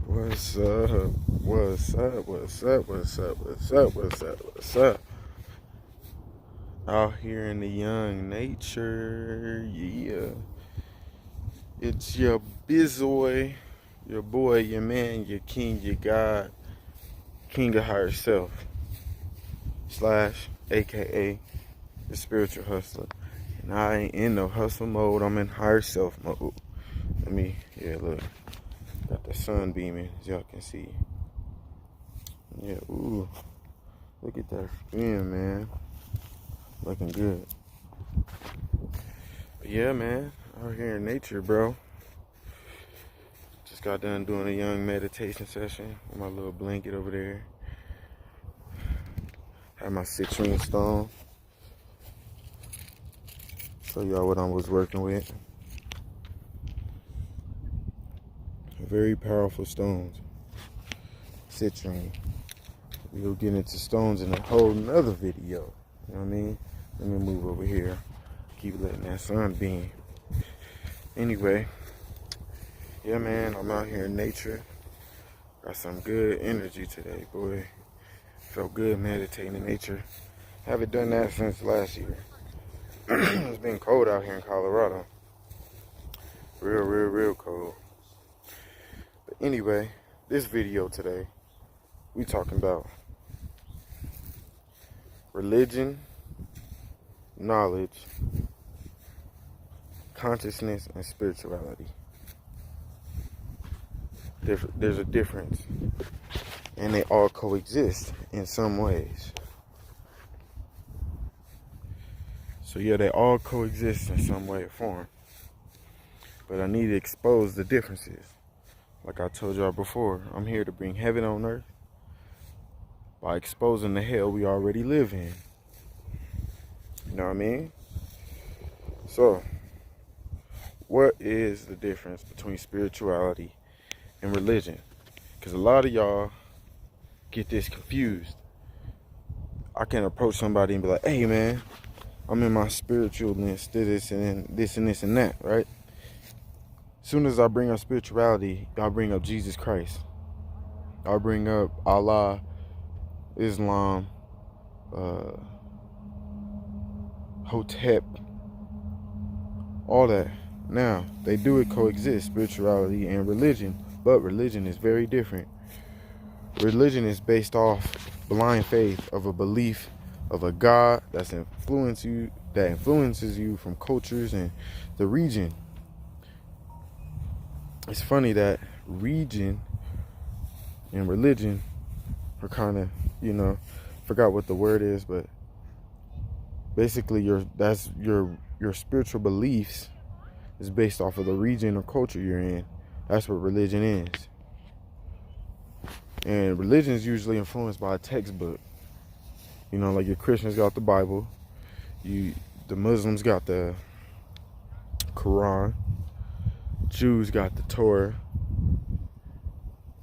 What's up? What's up? What's up? What's up? What's up? What's up? What's up? Out here in the young nature, yeah. It's your bizoy, your boy, your man, your king, your God, king of higher self, / AKA the spiritual hustler. And I ain't in no hustle mode, I'm in higher self mode. Look. Got the sun beaming, as y'all can see. Yeah, ooh. Look at that skin, man. Looking good. But yeah, man. Out here in nature, bro. Just got done doing a young meditation session with my little blanket over there. Had my citrine stone. Show y'all what I was working with. Very powerful stones. Citrine. We'll get into stones in a whole nother video. You know what I mean? Let me move over here. Keep letting that sun beam. Anyway, yeah, man, I'm out here in nature. Got some good energy today, boy. Felt good meditating in nature. Haven't done that since last year. It's been cold out here in Colorado. Real cold. But anyway, this video today, we talking about religion, knowledge, consciousness, and spirituality. There's a difference, and they all coexist in some ways. So yeah, they all coexist in some way or form. But I need to expose the differences. Like I told y'all before, I'm here to bring heaven on earth by exposing the hell we already live in. You know what I mean? So, what is the difference between spirituality and religion? Because a lot of y'all get this confused. I can approach somebody and be like, hey man, I'm in my spiritualness, this and this and this and that, right? As soon as I bring up spirituality, y'all bring up Jesus Christ. I'll bring up Allah, Islam, Hotep, all that. Now, they do coexist, spirituality and religion, but religion is very different. Religion is based off blind faith of a belief of a God that influences you from cultures and the region. It's funny that region and religion are kind of, forgot what the word is, but basically your spiritual beliefs is based off of the region or culture you're in. That's what religion is. And religion is usually influenced by a textbook. Like your Christians got the Bible, the Muslims got the Quran, Jews got the Torah,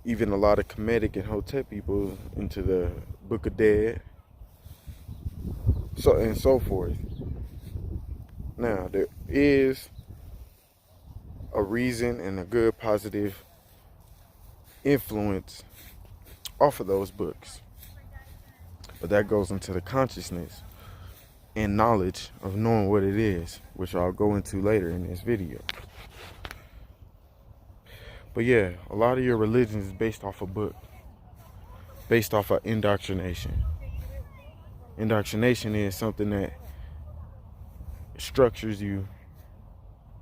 even a lot of Kemetic and Hotep people into the Book of Dead, so and so forth. Now, there is a reason and a good positive influence off of those books. But that goes into the consciousness and knowledge of knowing what it is, which I'll go into later in this video. But yeah, a lot of your religion is based off a book, based off of indoctrination. Indoctrination is something that structures you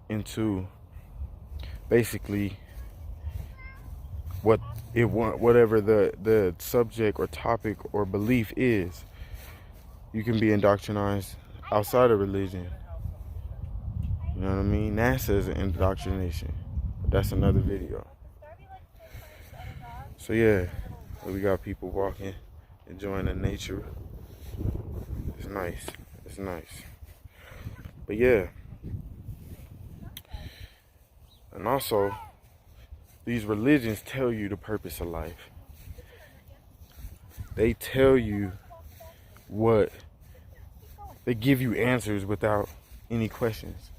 into basically whatever the subject or topic or belief is. You can be indoctrinized outside of religion. You know what I mean? NASA is an indoctrination. That's another video. So yeah, we got people walking, enjoying the nature. It's nice. But yeah. And also, these religions tell you the purpose of life. They tell you they give you answers without any questions.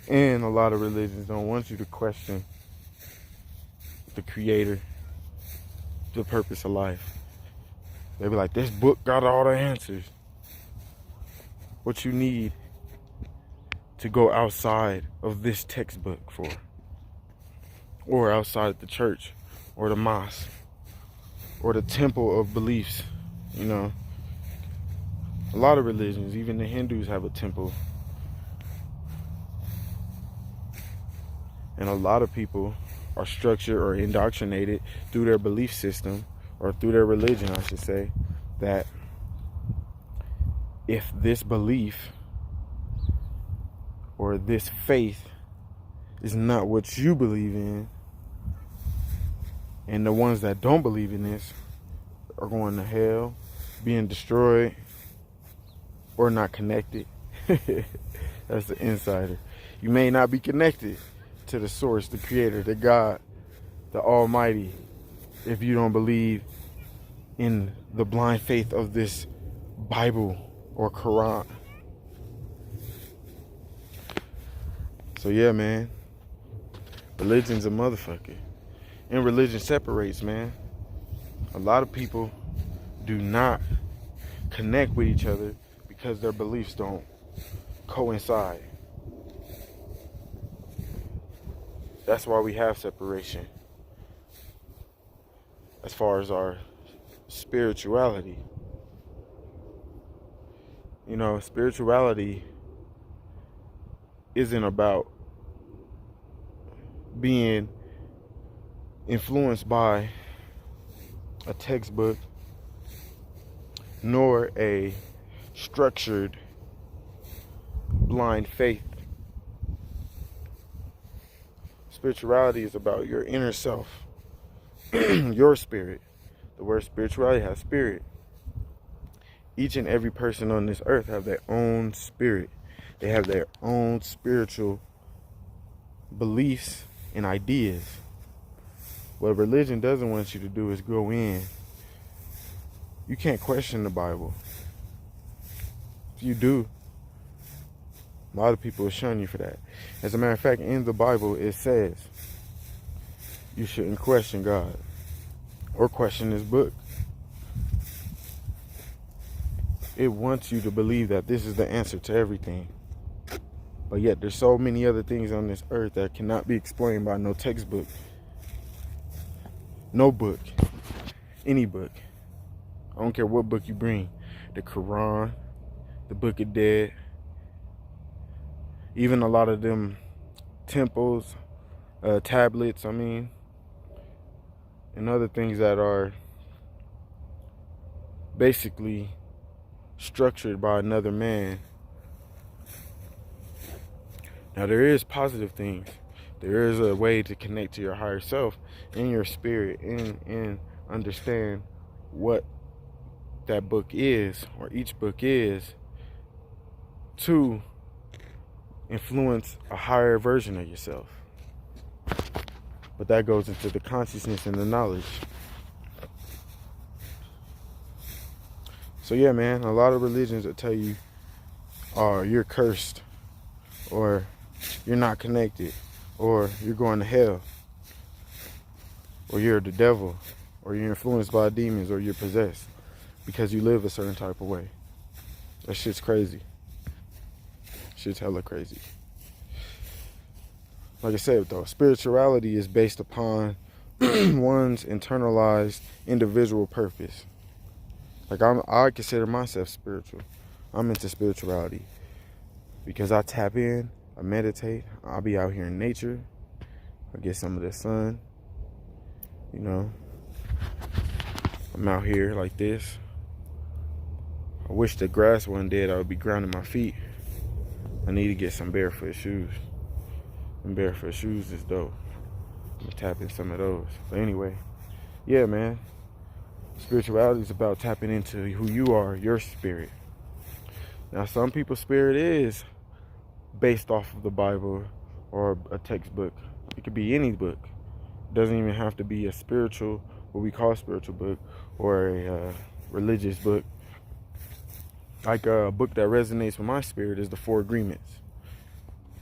And a lot of religions don't want you to question the creator, the purpose of life. They be like, this book got all the answers. What you need to go outside of this textbook for, or outside the church, or the mosque, or the temple of beliefs. You know, a lot of religions, even the Hindus have a temple. And a lot of people are structured or indoctrinated through their belief system, or through their religion, I should say, that if this belief or this faith is not what you believe in, and the ones that don't believe in this are going to hell, being destroyed, or not connected. That's the insider. You may not be connected to the source, the creator, the God, the Almighty, if you don't believe in the blind faith of this Bible or Quran. So yeah, man, religion's a motherfucker. And religion separates, man. A lot of people do not connect with each other because their beliefs don't coincide. That's why we have separation as far as our spirituality. You know, spirituality isn't about being influenced by a textbook, nor a structured blind faith. Spirituality is about your inner self, your spirit. The word spirituality has spirit. Each and every person on this earth have their own spirit. They have their own spiritual beliefs and ideas. What religion doesn't want you to do is go in. You can't question the Bible. If you do, a lot of people will shun you for that. As a matter of fact, in the Bible, it says you shouldn't question God or question this book. It wants you to believe that this is the answer to everything. But yet there's so many other things on this earth that cannot be explained by no textbook. No book. Any book. I don't care what book you bring. The Quran, the Book of Dead, even a lot of them temples, tablets, and other things that are basically structured by another man. Now there is positive things. There is a way to connect to your higher self and your spirit and understand what that book is, or each book is, to influence a higher version of yourself. But that goes into the consciousness and the knowledge. So yeah, man, a lot of religions will tell you, oh, you're cursed, or you're not connected, or you're going to hell, or you're the devil, or you're influenced by demons, or you're possessed because you live a certain type of way. That shit's crazy. Shit's hella crazy. Like I said, though, spirituality is based upon one's internalized individual purpose. Like I consider myself spiritual. I'm into spirituality because I tap in, I meditate, I'll be out here in nature, I get some of the sun, you know. I'm out here like this. I wish the grass wasn't dead. I would be grounding my feet. I need to get some barefoot shoes. And barefoot shoes is dope. I'm gonna tap in some of those. But anyway, yeah, man. Spirituality is about tapping into who you are, your spirit. Now, some people's spirit is based off of the Bible or a textbook. It could be any book. It doesn't even have to be a spiritual, what we call a spiritual book, or a religious book. Like a book that resonates with my spirit is the Four Agreements.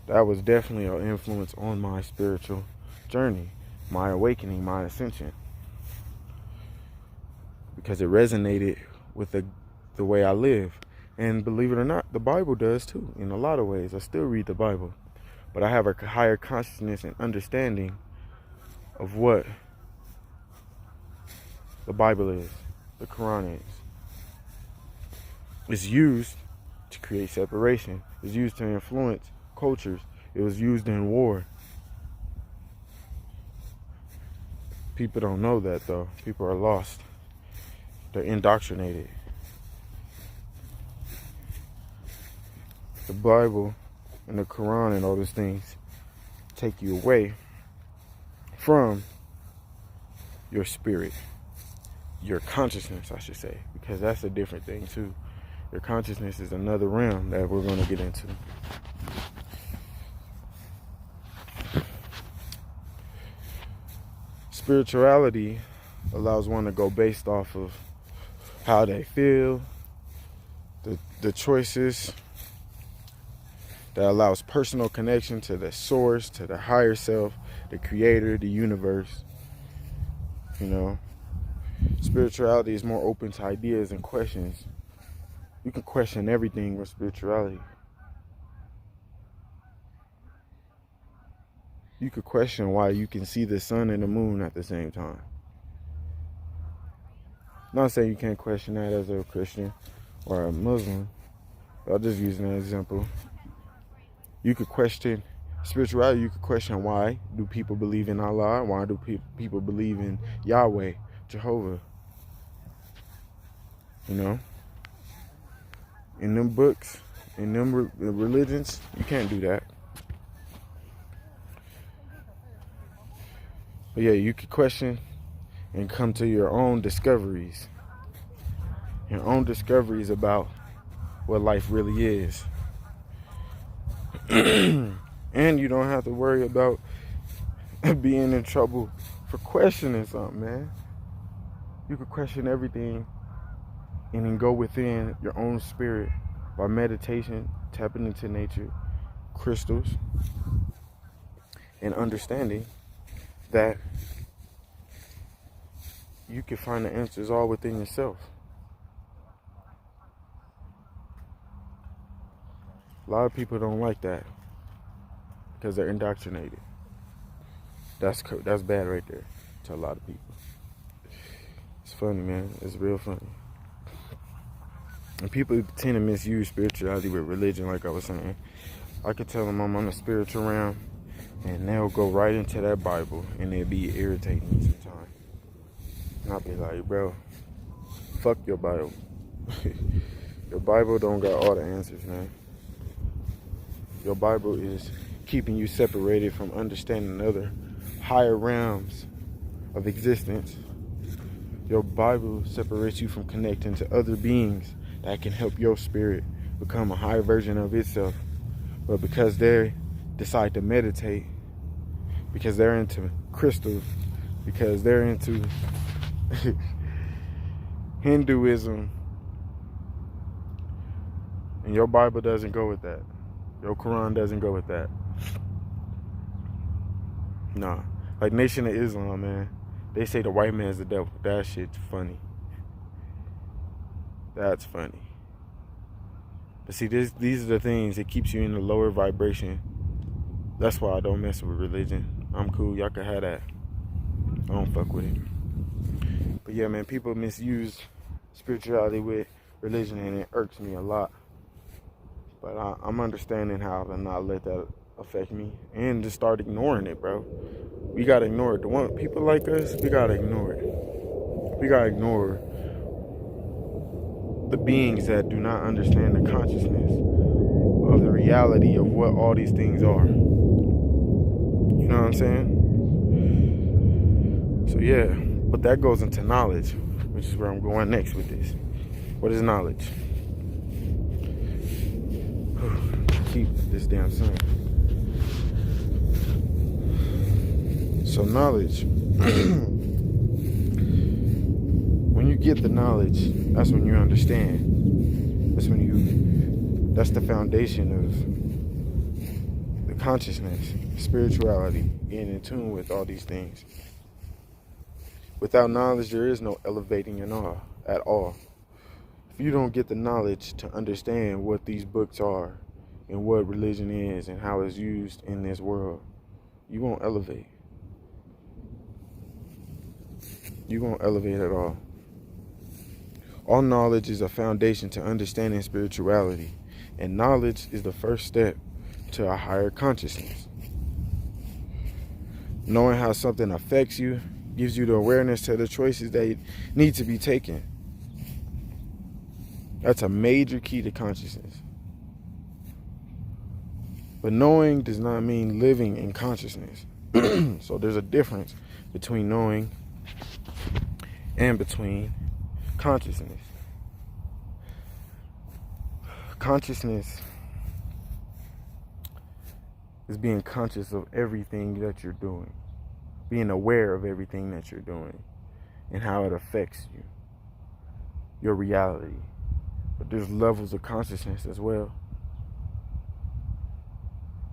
That was definitely an influence on my spiritual journey. my awakening, my ascension, because it resonated with the way I live. And believe it or not, the Bible does too, in a lot of ways. I still read the Bible, but I have a higher consciousness and understanding of what the Bible is, the Quran is. It's used to create separation. It's used to influence cultures. It was used in war. People don't know that, though. People are lost. They're indoctrinated. The Bible and the Quran and all these things take you away from your spirit, your consciousness, I should say, because that's a different thing too. Your consciousness is another realm that we're going to get into. Spirituality allows one to go based off of how they feel, the choices, that allows personal connection to the source, to the higher self, the creator, the universe. You know, spirituality is more open to ideas and questions. You can question everything with spirituality. You could question why you can see the sun and the moon at the same time. I'm not saying you can't question that as a Christian or a Muslim. I'll just use an example. You could question spirituality. You could question, why do people believe in Allah? Why do people believe in Yahweh, Jehovah? You know? In them books, in them religions, you can't do that. But yeah, you could question and come to your own discoveries. Your own discoveries about what life really is. And you don't have to worry about being in trouble for questioning something, man. You could question everything and then go within your own spirit by meditation, tapping into nature, crystals, and understanding that you can find the answers all within yourself. A lot of people don't like that because they're indoctrinated. That's bad right there to a lot of people. It's funny, man. It's real funny. And people tend to misuse spirituality with religion, like I was saying. I could tell them I'm on the spiritual realm, and they'll go right into that Bible, and it'll be irritating sometimes. And I'll be like, bro, fuck your Bible. Your Bible don't got all the answers, man. Your Bible is keeping you separated from understanding other higher realms of existence. Your Bible separates you from connecting to other beings that can help your spirit become a higher version of itself. But because they decide to meditate, because they're into crystals, because they're into Hinduism, and your Bible doesn't go with that. Your Quran doesn't go with that. Nah. Like Nation of Islam, man. They say the white man's the devil. That shit's funny. That's funny. But see, these are the things that keeps you in the lower vibration. That's why I don't mess with religion. I'm cool. Y'all can have that. I don't fuck with it. But yeah, man, people misuse spirituality with religion, and it irks me a lot. But I'm understanding how to not let that affect me and just start ignoring it, bro. We gotta ignore it. The one people like us, we gotta ignore it. We gotta ignore the beings that do not understand the consciousness of the reality of what all these things are. You know what I'm saying? So yeah, but that goes into knowledge, which is where I'm going next with this. What is knowledge? Keep this damn sun. So knowledge, when you get the knowledge, that's when you understand. That's the foundation of the consciousness, spirituality, being in tune with all these things. Without knowledge, there is no elevating at all. If you don't get the knowledge to understand what these books are and what religion is and how it's used in this world, you won't elevate. You won't elevate at all. All knowledge is a foundation to understanding spirituality, and knowledge is the first step to a higher consciousness. Knowing how something affects you gives you the awareness to the choices that need to be taken. That's a major key to consciousness. But knowing does not mean living in consciousness. So there's a difference between knowing and between consciousness. Consciousness is being conscious of everything that you're doing, being aware of everything that you're doing and how it affects you, your reality. But there's levels of consciousness as well.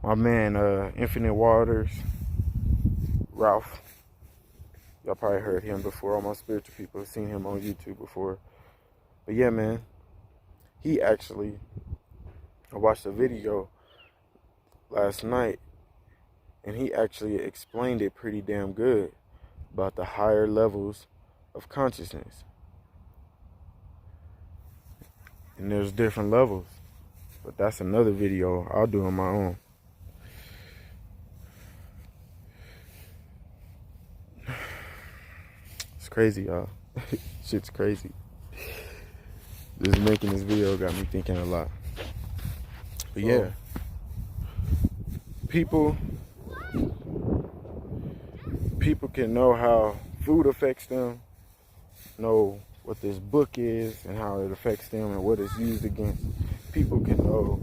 My man, Infinite Waters, Ralph, y'all probably heard him before. All my spiritual people have seen him on YouTube before. But yeah, man, I watched a video last night, and he actually explained it pretty damn good about the higher levels of consciousness. And there's different levels, but that's another video I'll do on my own. It's crazy, y'all. Shit's crazy. Just making this video got me thinking a lot. But yeah, people can know how food affects them, know what this book is and how it affects them and what it's used against. People can know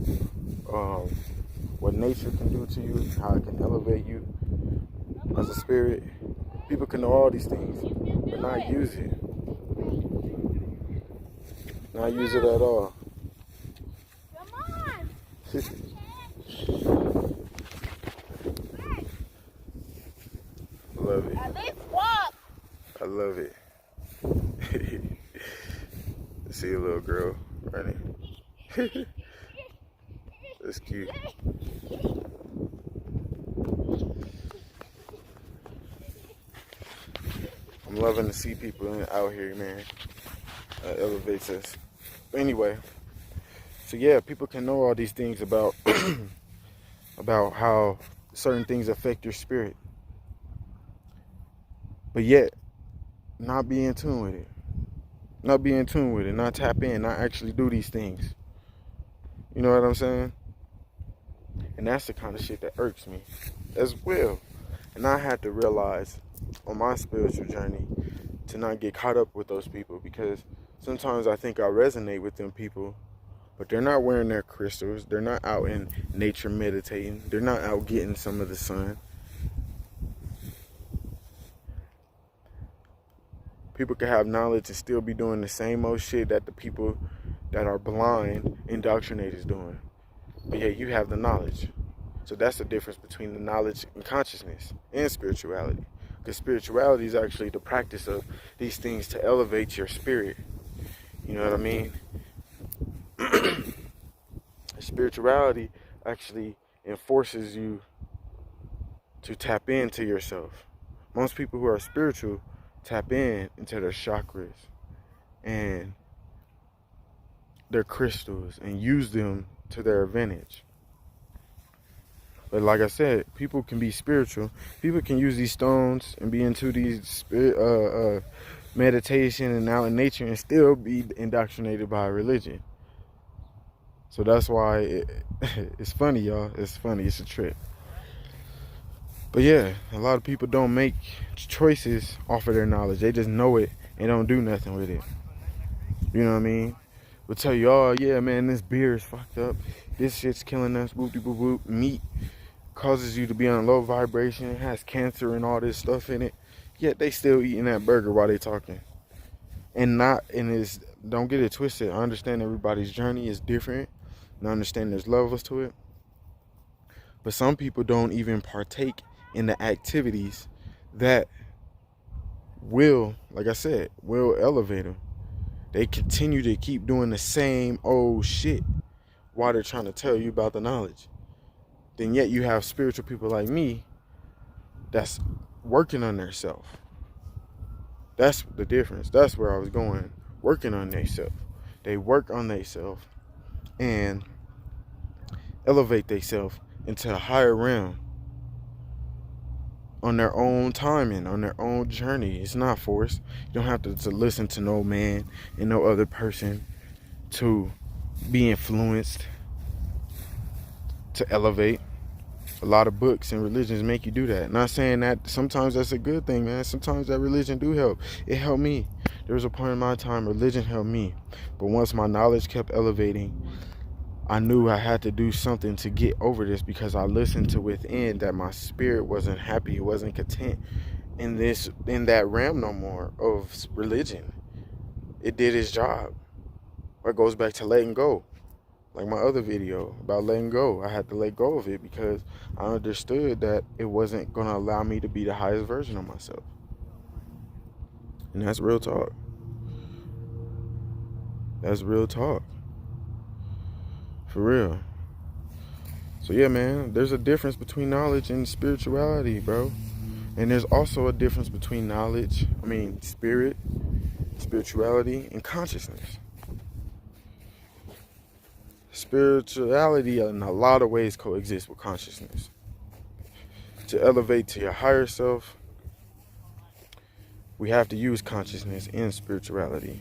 what nature can do to you, how it can elevate you as a spirit. People can know all these things, but not use it. Not use it at all. Come on. Love it. At least walk. I love it. See a little girl running. That's cute. I'm loving to see people out here, man. Elevates us. But anyway, so yeah, people can know all these things about about how certain things affect your spirit, but yet not be in tune with it. Not be in tune with it, not tap in, not actually do these things. You know what I'm saying? And that's the kind of shit that irks me as well. And I had to realize on my spiritual journey to not get caught up with those people, because sometimes I think I resonate with them people, but they're not wearing their crystals. They're not out in nature meditating. They're not out getting some of the sun. People can have knowledge and still be doing the same old shit that the people that are blind, indoctrinated is doing. But yeah, you have the knowledge. So that's the difference between the knowledge and consciousness and spirituality. Because spirituality is actually the practice of these things to elevate your spirit. You know what I mean? Spirituality actually enforces you to tap into yourself. Most people who are spiritual tap into their chakras and their crystals and use them to their advantage. But like I said, people can be spiritual. People can use these stones and be into these meditation and out in nature and still be indoctrinated by religion. So that's why it's funny, y'all. It's funny. It's a trip. But yeah, a lot of people don't make choices off of their knowledge. They just know it and don't do nothing with it. You know what I mean? We'll tell you, oh yeah, man, this beer is fucked up. This shit's killing us. Whoop de whoop whoop. Meat causes you to be on low vibration. It has cancer and all this stuff in it. Yet they still eating that burger while they talking. Don't get it twisted. I understand everybody's journey is different. And I understand there's levels to it. But some people don't even partake in the activities that will, like I said, will elevate them. They continue to keep doing the same old shit while they're trying to tell you about the knowledge. Then yet you have spiritual people like me that's working on their self. That's the difference. That's where I was going. Working on their self. They work on their self and elevate themselves into a higher realm on their own timing, on their own journey. It's not forced. You don't have to listen to no man and no other person to be influenced to elevate. A lot of books and religions make you do that. Not saying that sometimes that's a good thing, man. Sometimes that religion do help. It helped me. There was a point in my time religion helped me. But once my knowledge kept elevating, I knew I had to do something to get over this, because I listened to within that my spirit wasn't happy, it wasn't content in that realm no more of religion. It did its job. It goes back to letting go. Like my other video about letting go. I had to let go of it because I understood that it wasn't going to allow me to be the highest version of myself. And that's real talk. That's real talk. For real. So yeah, man, there's a difference between knowledge and spirituality, bro. And there's also a difference between spirit, spirituality, and consciousness. Spirituality in a lot of ways coexists with consciousness. To elevate to your higher self, we have to use consciousness and spirituality.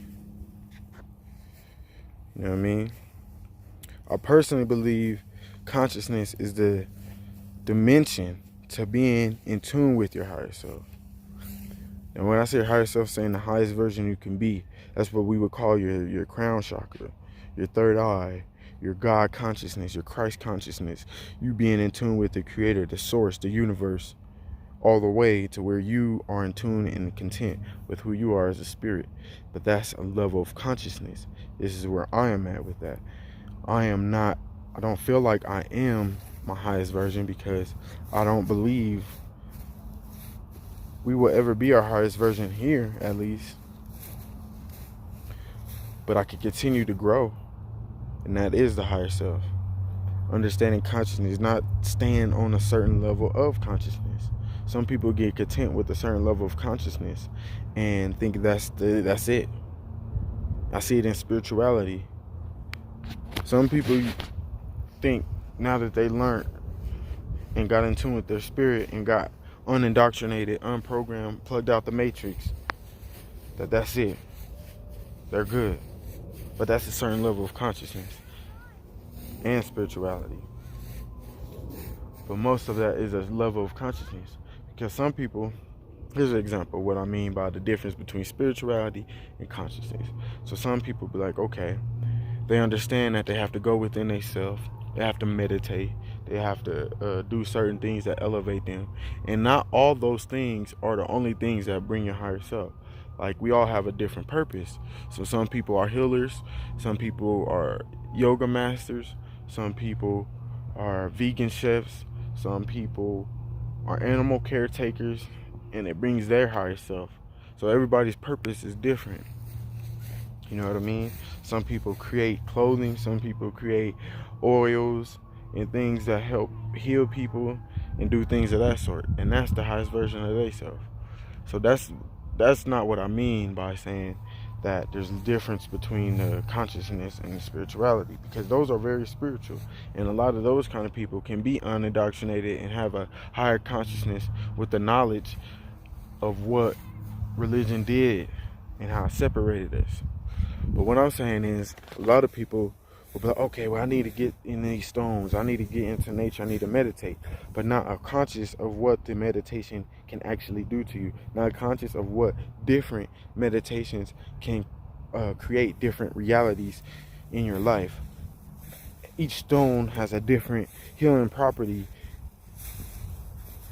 You know what I mean? I personally believe consciousness is the dimension to being in tune with your higher self. And when I say higher self, saying the highest version you can be, that's what we would call your crown chakra, your third eye, your God consciousness, your Christ consciousness, you being in tune with the creator, the source, the universe, all the way to where you are in tune and content with who you are as a spirit. But that's a level of consciousness. This is where I am at with that. I don't feel like I am my highest version, because I don't believe we will ever be our highest version here, at least. But I can continue to grow. And that is the higher self. Understanding consciousness, not staying on a certain level of consciousness. Some people get content with a certain level of consciousness and think that's it. I see it in spirituality. Some people think now that they learned and got in tune with their spirit and got unindoctrinated, unprogrammed, plugged out the matrix, that's it. They're good. But that's a certain level of consciousness and spirituality. But most of that is a level of consciousness. Because some people, here's an example of what I mean by the difference between spirituality and consciousness. So some people be like, okay, they understand that they have to go within themselves, they have to meditate, they have to do certain things that elevate them. And not all those things are the only things that bring your higher self. Like, we all have a different purpose. So some people are healers, some people are yoga masters, some people are vegan chefs, some people are animal caretakers, and it brings their higher self. So everybody's purpose is different. You know what I mean? Some people create clothing, some people create oils and things that help heal people and do things of that sort. And that's the highest version of themselves. So that's not what I mean by saying that there's a difference between the consciousness and the spirituality, because those are very spiritual, and a lot of those kind of people can be unindoctrinated and have a higher consciousness with the knowledge of what religion did and how it separated us. But what I'm saying is, a lot of people will be like, okay, well, I need to get in these stones, I need to get into nature, I need to meditate, but not conscious of what the meditation can actually do to you, not conscious of what different meditations can create different realities in your life. Each stone has a different healing property,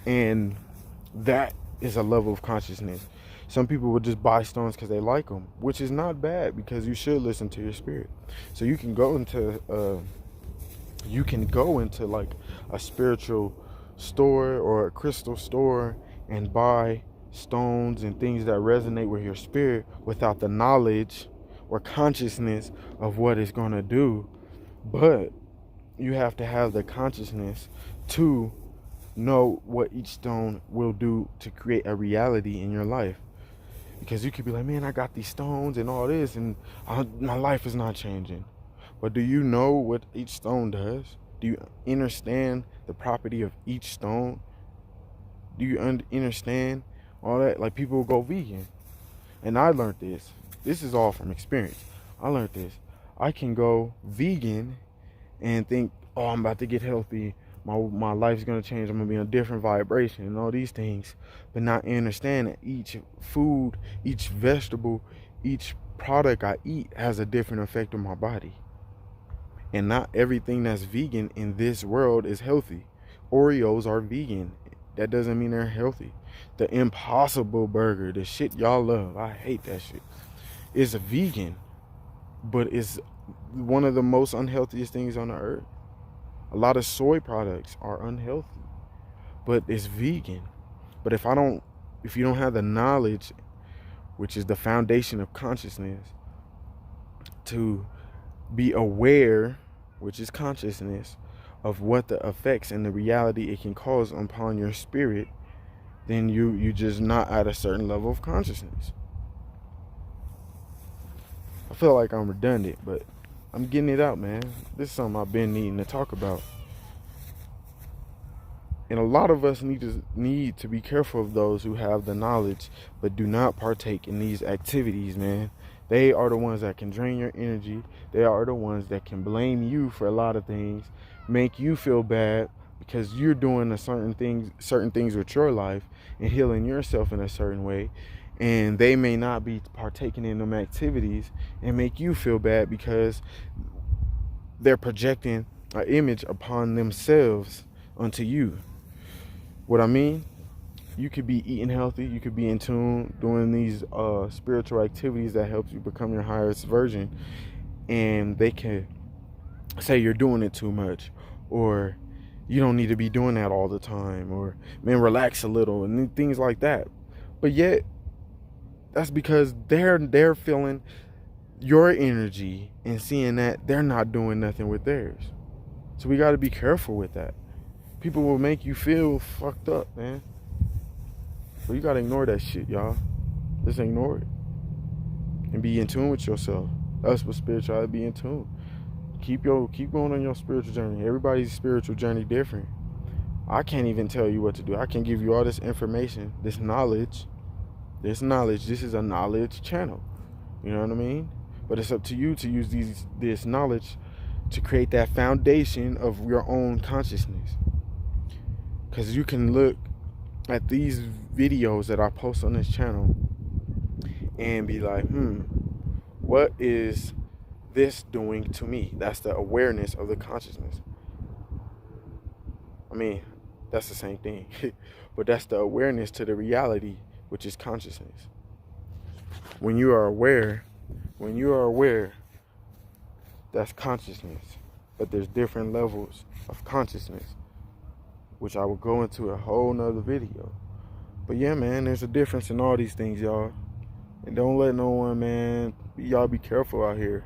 and that is a level of consciousness. Some people will just buy stones because they like them, which is not bad, because you should listen to your spirit. So you can go into You can go into like a spiritual store or a crystal store and buy stones and things that resonate with your spirit without the knowledge or consciousness of what it's going to do. But you have to have the consciousness to know what each stone will do to create a reality in your life. Because you could be like, man, I got these stones and all this, and my life is not changing. But do you know what each stone does? Do you understand the property of each stone? Do you understand all that? Like, people go vegan. And I learned this. This is all from experience. I learned this. I can go vegan and think, oh, I'm about to get healthy. My life's going to change. I'm going to be in a different vibration and all these things. But not understand that each food, each vegetable, each product I eat has a different effect on my body. And not everything that's vegan in this world is healthy. Oreos are vegan. That doesn't mean they're healthy. The Impossible Burger, the shit y'all love, I hate that shit, is a vegan, but it's one of the most unhealthiest things on the earth. A lot of soy products are unhealthy, but it's vegan. But if you don't have the knowledge, which is the foundation of consciousness, to be aware, which is consciousness, of what the effects and the reality it can cause upon your spirit, then you just not at a certain level of consciousness. I feel like I'm redundant, but I'm getting it out, man. This is something I've been needing to talk about. And a lot of us need to be careful of those who have the knowledge but do not partake in these activities, man. They are the ones that can drain your energy. They are the ones that can blame you for a lot of things, make you feel bad because you're doing certain things with your life and healing yourself in a certain way. And they may not be partaking in them activities and make you feel bad because they're projecting an image upon themselves onto you. What I mean, you could be eating healthy, you could be in tune, doing these spiritual activities that helps you become your highest version, and they can say you're doing it too much, or you don't need to be doing that all the time, or man, relax a little, and things like that. But yet, that's because they're feeling your energy and seeing that they're not doing nothing with theirs. So we got to be careful with that. People will make you feel fucked up, man. But you gotta ignore that shit, y'all. Just ignore it. And be in tune with yourself. That's what spirituality, be in tune. Keep going on your spiritual journey. Everybody's spiritual journey different. I can't even tell you what to do. I can give you all this information, this knowledge. This is a knowledge channel. You know what I mean? But it's up to you to use this knowledge to create that foundation of your own consciousness. Because you can look at these videos that I post on this channel and be like, what is this doing to me? That's the awareness of the consciousness. I mean, that's the same thing. But that's the awareness to the reality, which is consciousness. When you are aware, that's consciousness. But there's different levels of consciousness, which I will go into a whole nother video. But yeah, man, there's a difference in all these things, y'all. And don't let no one, man, y'all be careful out here.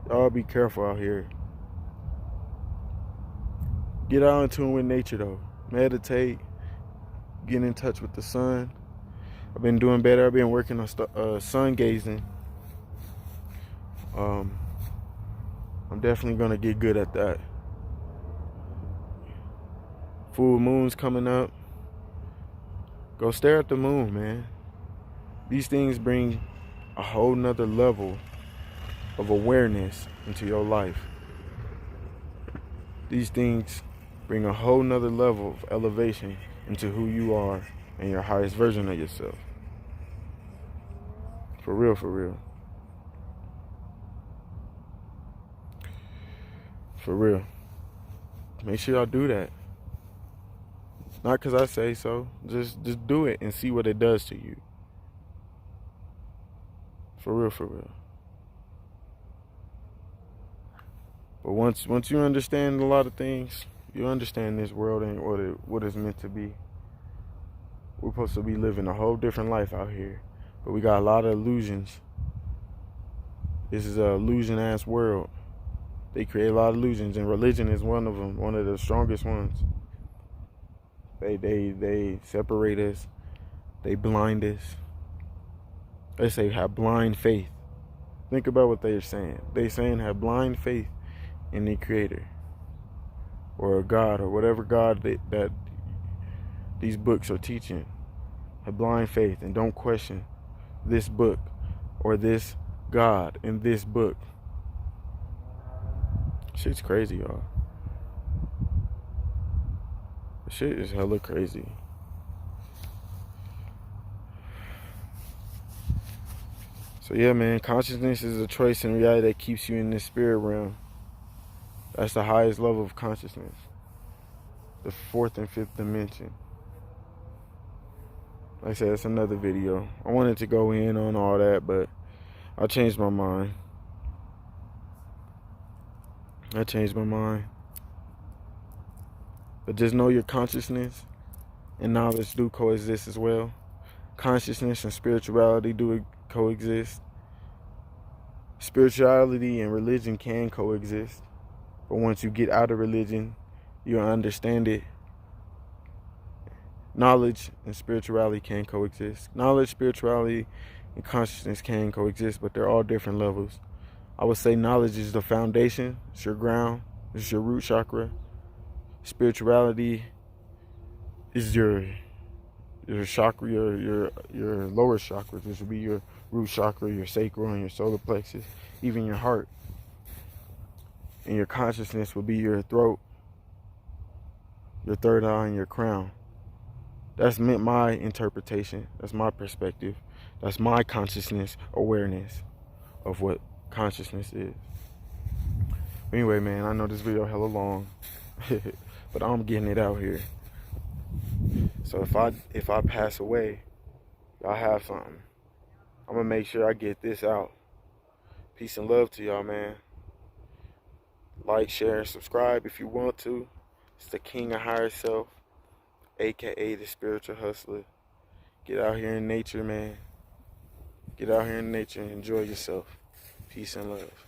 Y'all be careful out here. Get out in tune with nature, though. Meditate. Get in touch with the sun. I've been doing better. I've been working on sun gazing. I'm definitely going to get good at that. Full moon's coming up. Go stare at the moon, man. These things bring a whole nother level of awareness into your life. These things bring a whole nother level of elevation into who you are and your highest version of yourself. For real, for real. For real. Make sure y'all do that. Not because I say so. Just do it and see what it does to you. For real, for real. But once you understand a lot of things, you understand this world ain't what it's meant to be. We're supposed to be living a whole different life out here, but we got a lot of illusions. This is a illusion ass world. They create a lot of illusions, and religion is one of them, one of the strongest ones. They separate us. They blind us. They say have blind faith. Think about what they're saying. They're saying have blind faith in the Creator or a God or whatever God that these books are teaching. Have blind faith and don't question this book or this God in this book. Shit's crazy, y'all. Shit is hella crazy. So yeah, man, consciousness is a choice in reality that keeps you in the spirit realm. That's the highest level of consciousness. The fourth and fifth dimension. Like I said, that's another video. I wanted to go in on all that, but I changed my mind. But just know your consciousness and knowledge do coexist as well. Consciousness and spirituality do coexist. Spirituality and religion can coexist. But once you get out of religion, you'll understand it. Knowledge and spirituality can coexist. Knowledge, spirituality, and consciousness can coexist, but they're all different levels. I would say knowledge is the foundation. It's your ground. It's your root chakra. Spirituality is your chakra, your lower chakras, which would be your root chakra, your sacral, and your solar plexus, even your heart. And your consciousness would be your throat, your third eye, and your crown. That's my interpretation. That's my perspective. That's my consciousness awareness of what consciousness is. Anyway, man, I know this video hella long, but I'm getting it out here. So if I pass away, y'all have something. I'm gonna make sure I get this out. Peace and love to y'all, man. Like, share, and subscribe if you want to. It's the King of Higher Self, aka the Spiritual Hustler. Get out here in nature, man. Get out here in nature and enjoy yourself. Peace and love.